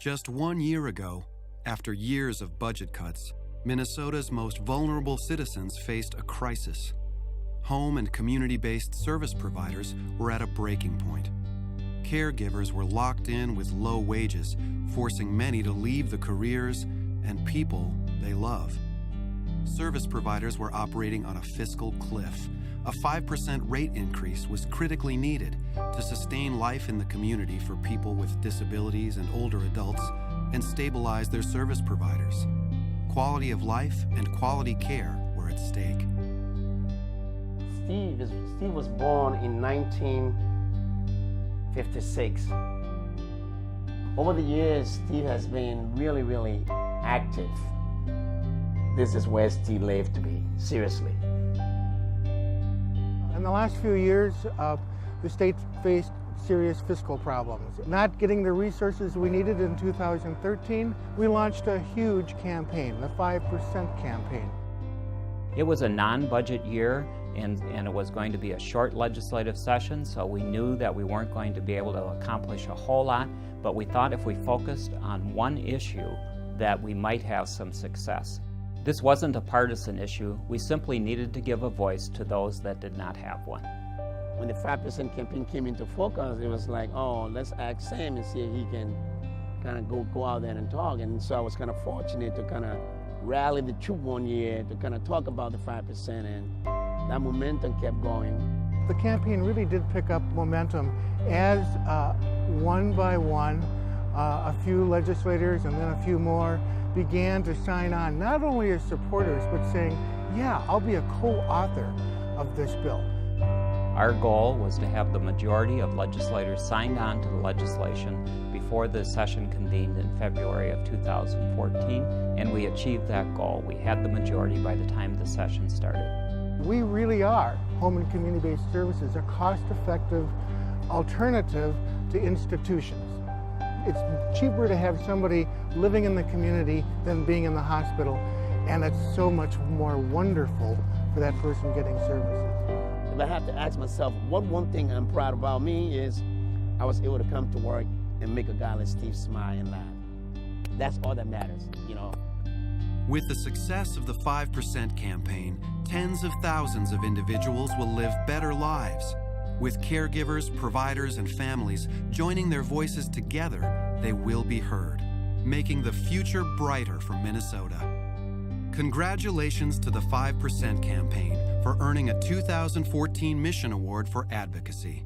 Just 1 year ago, after years of budget cuts, Minnesota's most vulnerable citizens faced a crisis. Home and community-based service providers were at a breaking point. Caregivers were locked in with low wages, forcing many to leave the careers and people they love. Service providers were operating on a fiscal cliff. A 5% rate increase was critically needed to sustain life in the community for people with disabilities and older adults and stabilize their service providers. Quality of life and quality care were at stake. Steve was born in 1956. Over the years, Steve has been really active. This is where Steve lived to be, seriously. In the last few years, the state faced serious fiscal problems. Not getting the resources we needed in 2013, we launched a huge campaign, the 5% campaign. It was a non-budget year, and it was going to be a short legislative session, so we knew that we weren't going to be able to accomplish a whole lot, but we thought if we focused on one issue that we might have some success. This wasn't a partisan issue. We simply needed to give a voice to those that did not have one. When the 5% campaign came into focus, it was like, oh, let's ask Sam and see if he can kind of go out there and talk. And so I was kind of fortunate to kind of rally the troop 1 year to kind of talk about the 5%, and that momentum kept going. The campaign really did pick up momentum as one by one, a few legislators and then a few more began to sign on, not only as supporters, but saying, yeah, I'll be a co-author of this bill. Our goal was to have the majority of legislators signed on to the legislation before the session convened in February of 2014, and we achieved that goal. We had the majority by the time the session started. We really are, home and community-based services, a cost-effective alternative to institutions. It's cheaper to have somebody living in the community than being in the hospital, and it's so much more wonderful for that person getting services. If I have to ask myself, one thing I'm proud about me is I was able to come to work and make a guy like Steve smile and laugh. That's all that matters, you know. With the success of the 5% campaign, tens of thousands of individuals will live better lives. With caregivers, providers, and families joining their voices together, they will be heard, making the future brighter for Minnesota. Congratulations to the 5% campaign for earning a 2014 Mission Award for Advocacy.